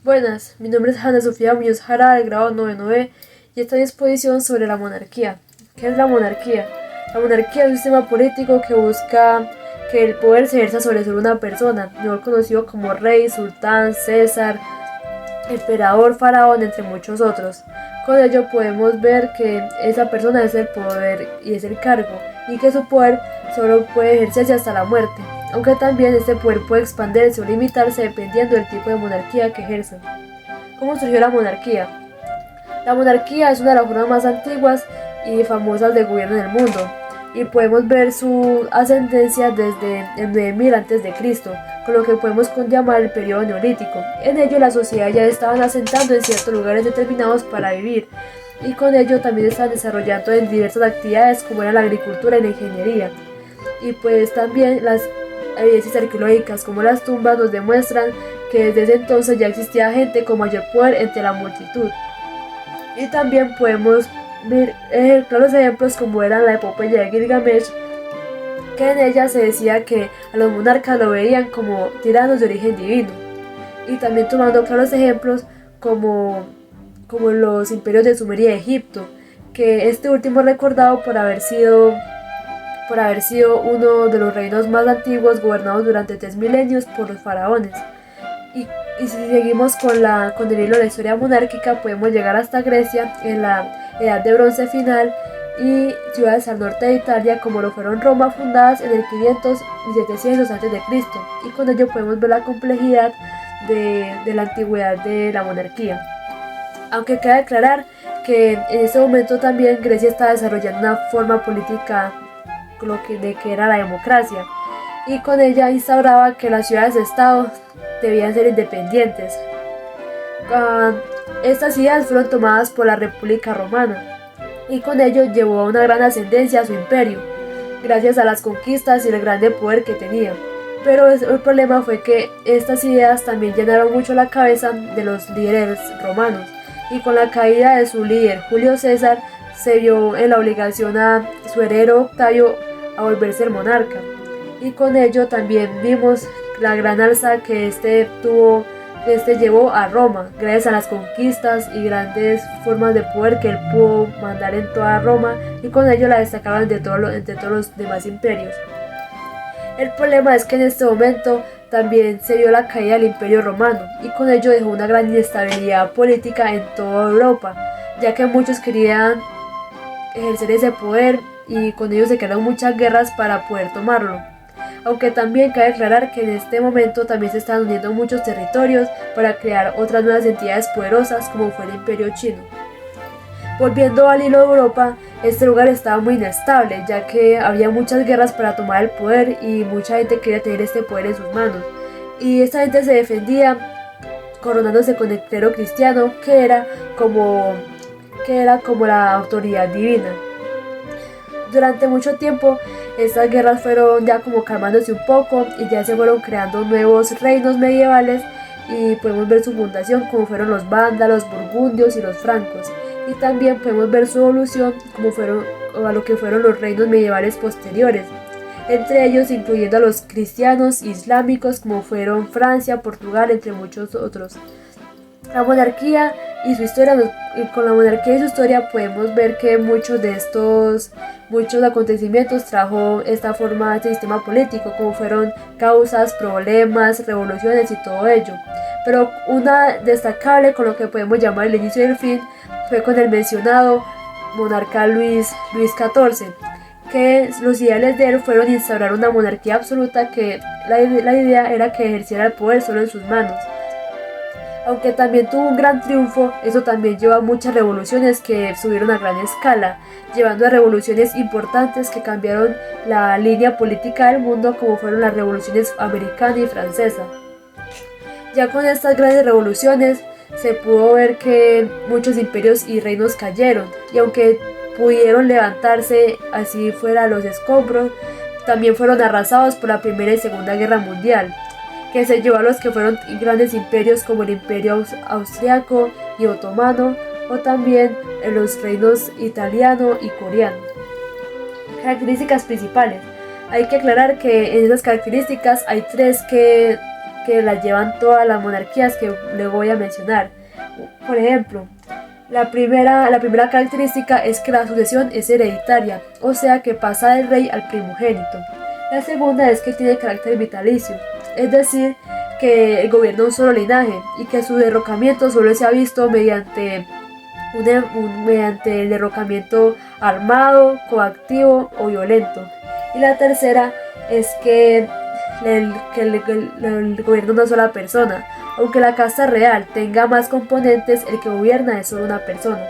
Buenas, mi nombre es Hanna Sofía Muñoz Jara del grado 9 y esta es mi exposición sobre la monarquía. ¿Qué es la monarquía? La monarquía es un sistema político que busca que el poder se ejerza sobre solo una persona, mejor conocido como rey, sultán, césar, emperador, faraón, entre muchos otros. Con ello podemos ver que esa persona es el poder y es el cargo, y que su poder solo puede ejercerse hasta la muerte, aunque también este poder puede expandirse o limitarse dependiendo del tipo de monarquía que ejerza. ¿Cómo surgió la monarquía? La monarquía es una de las formas más antiguas y famosas de gobierno en el mundo, y podemos ver su ascendencia desde el 9000 a.C., con lo que podemos llamar el periodo neolítico. En ello la sociedad ya estaban asentando en ciertos lugares determinados para vivir, y con ello también estaban desarrollando en diversas actividades como era la agricultura y la ingeniería. Y pues también las evidencias arqueológicas como las tumbas nos demuestran que desde ese entonces ya existía gente con mayor poder entre la multitud. Y también podemos ver claros ejemplos como eran la epopeya de Gilgamesh, que en ella se decía que a los monarcas lo veían como tiranos de origen divino. Y también tomando claros ejemplos como los imperios de Sumeria y Egipto, que este último recordado por haber sido uno de los reinos más antiguos gobernados durante 3 milenios por los faraones. Y si seguimos con el hilo de la historia monárquica, podemos llegar hasta Grecia en la Edad de Bronce final y ciudades al norte de Italia como lo fueron Roma, fundadas en el 500 y 700 a.C. Y con ello podemos ver la complejidad de la antigüedad de la monarquía. Aunque cabe aclarar que en ese momento también Grecia está desarrollando una forma política de que era la democracia, y con ella instauraba que las ciudades-estado debían ser independientes. Estas ideas fueron tomadas por la República Romana, y con ello llevó a una gran ascendencia a su imperio, gracias a las conquistas y el grande poder que tenía. Pero el problema fue que estas ideas también llenaron mucho la cabeza de los líderes romanos, y con la caída de su líder Julio César se vio en la obligación a su heredero Octavio a volverse el monarca, y con ello también vimos la gran alza que este llevó a Roma, gracias a las conquistas y grandes formas de poder que él pudo mandar en toda Roma, y con ello la destacaban entre todos los demás imperios. El problema es que en este momento también se vio la caída del Imperio Romano, y con ello dejó una gran inestabilidad política en toda Europa, ya que muchos querían ejercer ese poder y con ello se crearon muchas guerras para poder tomarlo. Aunque también cabe aclarar que en este momento también se están uniendo muchos territorios para crear otras nuevas entidades poderosas como fue el Imperio Chino. Volviendo al hilo de Europa, este lugar estaba muy inestable, ya que había muchas guerras para tomar el poder y mucha gente quería tener este poder en sus manos. Y esta gente se defendía coronándose con el clero cristiano, que era como la autoridad divina. Durante mucho tiempo estas guerras fueron ya como calmándose un poco y ya se fueron creando nuevos reinos medievales, y podemos ver su fundación como fueron los vándalos, burgundios y los francos, y también podemos ver su evolución a lo que fueron los reinos medievales posteriores, entre ellos incluyendo a los cristianos islámicos como fueron Francia, Portugal, entre muchos otros. La monarquía y su historia, con la monarquía y su historia podemos ver que muchos acontecimientos trajo esta forma de sistema político, como fueron causas, problemas, revoluciones y todo ello. Pero una destacable con lo que podemos llamar el inicio y el fin fue con el mencionado monarca Luis XIV, que los ideales de él fueron instaurar una monarquía absoluta, que la idea era que ejerciera el poder solo en sus manos. Aunque también tuvo un gran triunfo, eso también llevó a muchas revoluciones que subieron a gran escala, llevando a revoluciones importantes que cambiaron la línea política del mundo, como fueron las revoluciones americana y francesa. Ya con estas grandes revoluciones se pudo ver que muchos imperios y reinos cayeron, y aunque pudieron levantarse así fuera los escombros, también fueron arrasados por la Primera y Segunda Guerra Mundial, que se llevó a los que fueron grandes imperios como el Imperio Austriaco y Otomano, o también en los reinos italiano y coreano. Características principales. Hay que aclarar que en esas características hay tres que que las llevan todas las monarquías que luego voy a mencionar. Por ejemplo, la primera característica es que la sucesión es hereditaria, o sea que pasa del rey al primogénito. La segunda es que tiene carácter vitalicio, es decir, que gobierna un solo linaje y que su derrocamiento solo se ha visto mediante el derrocamiento armado, coactivo o violento. Y la tercera es que el gobierno de una sola persona. Aunque la casta real tenga más componentes, el que gobierna es solo una persona.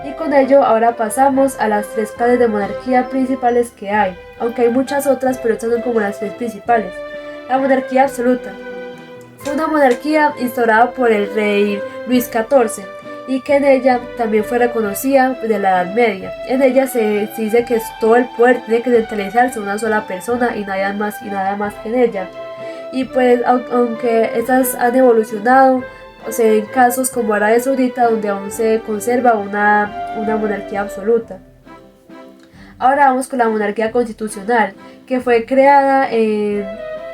Y con ello ahora pasamos a las tres clases de monarquía principales que hay, aunque hay muchas otras, pero estas son como las tres principales. La monarquía absoluta. Fue una monarquía instaurada por el rey Luis XIV y que en ella también fue reconocida de la Edad Media. En ella se dice que todo el poder tiene que centralizarse en una sola persona y nada más que en ella. Y pues aunque estas han evolucionado, se ven casos como Arabia Saudita donde aún se conserva una monarquía absoluta. Ahora vamos con la monarquía constitucional, que fue creada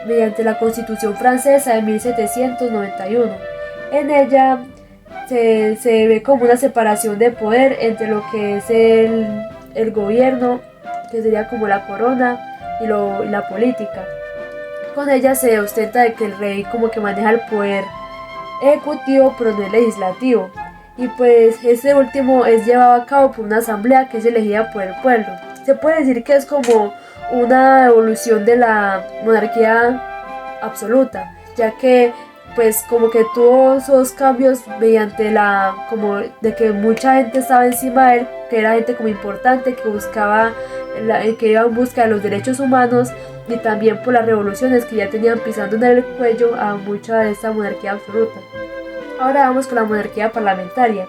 mediante la Constitución francesa de 1791. En ella se ve como una separación de poder entre lo que es el gobierno, que sería como la corona, y la política. Con ella se ostenta de que el rey como que maneja el poder ejecutivo pero no el legislativo, y pues este último es llevado a cabo por una asamblea que es elegida por el pueblo. Se puede decir que es como una evolución de la monarquía absoluta, ya que pues como que tuvo esos cambios mediante como de que mucha gente estaba encima de él, que era gente como importante, que buscaba, que iba en busca de los derechos humanos, y también por las revoluciones que ya tenían pisando en el cuello a mucha de esta monarquía absoluta. Ahora vamos con la monarquía parlamentaria,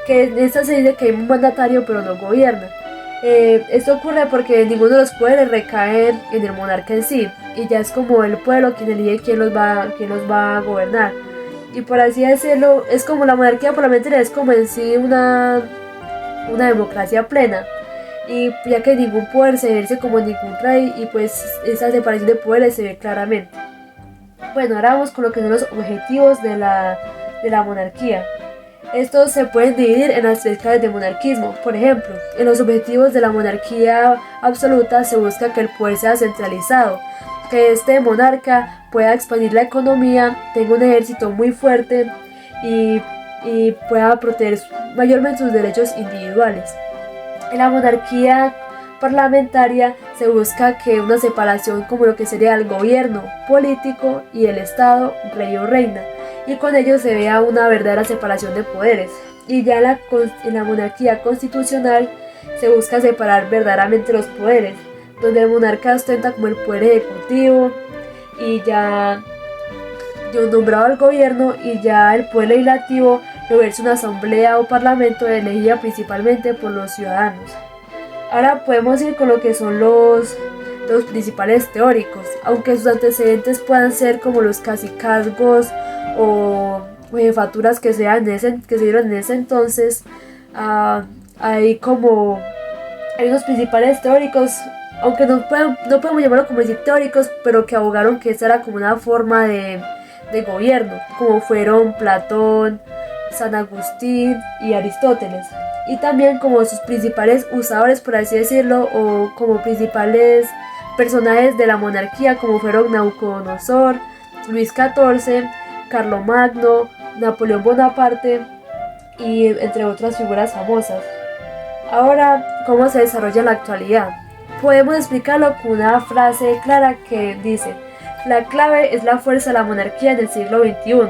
que en esta se dice que hay un mandatario pero no gobierna. Esto ocurre porque ninguno de los poderes recae en el monarca en sí, y ya es como el pueblo quien elige quién los va a gobernar. Y por así decirlo, es como la monarquía parlamentaria, es como en sí una democracia plena, y ya que ningún poder se ejerce como ningún rey, y pues esa separación de poderes se ve claramente. Bueno, ahora vamos con lo que son los objetivos de la monarquía. Estos se pueden dividir en las tres clases de monarquismo. Por ejemplo, en los objetivos de la monarquía absoluta se busca que el poder sea centralizado, que este monarca pueda expandir la economía, tenga un ejército muy fuerte y pueda proteger mayormente sus derechos individuales. En la monarquía parlamentaria se busca que una separación como lo que sería el gobierno político y el Estado, rey o reina, y con ello se vea una verdadera separación de poderes. Y ya en la monarquía constitucional se busca separar verdaderamente los poderes, donde el monarca ostenta como el poder ejecutivo y ya nombrado al gobierno, y ya el poder legislativo lo ejerce una asamblea o parlamento elegida principalmente por los ciudadanos. Ahora podemos ir con lo que son los principales teóricos, aunque sus antecedentes puedan ser como los cacicazgos o jefaturas que se dieron en ese entonces. Hay unos principales teóricos, aunque no podemos llamarlo como decir teóricos, pero que abogaron que esa era como una forma de gobierno, como fueron Platón, San Agustín y Aristóteles. Y también como sus principales usadores, por así decirlo, o como principales personajes de la monarquía, como fueron Nabucodonosor, Luis XIV, Carlomagno, Napoleón Bonaparte y entre otras figuras famosas. Ahora, ¿cómo se desarrolla en la actualidad? Podemos explicarlo con una frase clara que dice: la clave es la fuerza de la monarquía en el siglo XXI.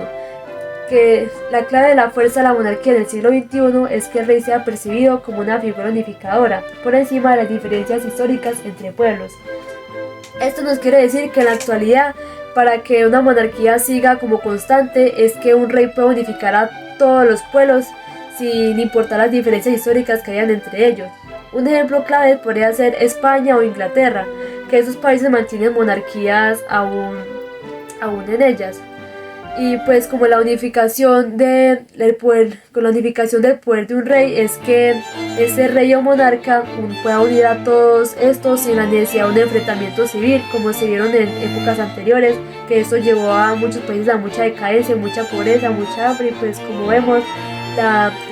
Que la clave de la fuerza de la monarquía en el siglo XXI es que el rey sea percibido como una figura unificadora, por encima de las diferencias históricas entre pueblos. Esto nos quiere decir que en la actualidad, para que una monarquía siga como constante, es que un rey pueda unificar a todos los pueblos sin importar las diferencias históricas que hayan entre ellos. Un ejemplo clave podría ser España o Inglaterra, que esos países mantienen monarquías aún en ellas. Y pues como la unificación del poder, con la unificación del poder de un rey es que ese rey o monarca pueda unir a todos estos sin la necesidad de un enfrentamiento civil como se vieron en épocas anteriores, que esto llevó a muchos países a mucha decadencia, mucha pobreza, mucha hambre, y pues como vemos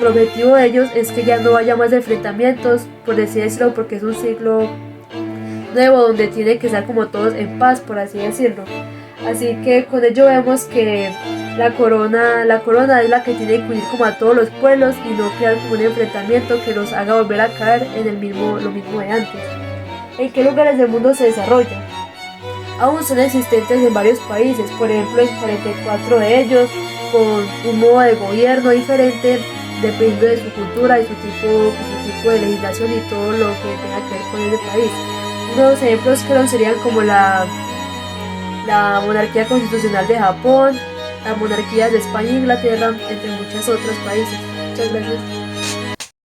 el objetivo de ellos es que ya no haya más enfrentamientos, por decirlo, porque es un siglo nuevo donde tiene que estar como todos en paz, por así decirlo. Así que con ello vemos que la corona es la que tiene que unir como a todos los pueblos y no crear como un enfrentamiento que los haga volver a caer en lo mismo de antes. ¿En qué lugares del mundo se desarrolla? Aún son existentes en varios países, por ejemplo en 44 de ellos, con un modo de gobierno diferente dependiendo de su cultura y su tipo de legislación y todo lo que tenga que ver con ese país. Unos ejemplos claros serían como la monarquía constitucional de Japón, la monarquía de España e Inglaterra, entre muchos otros países. Muchas gracias.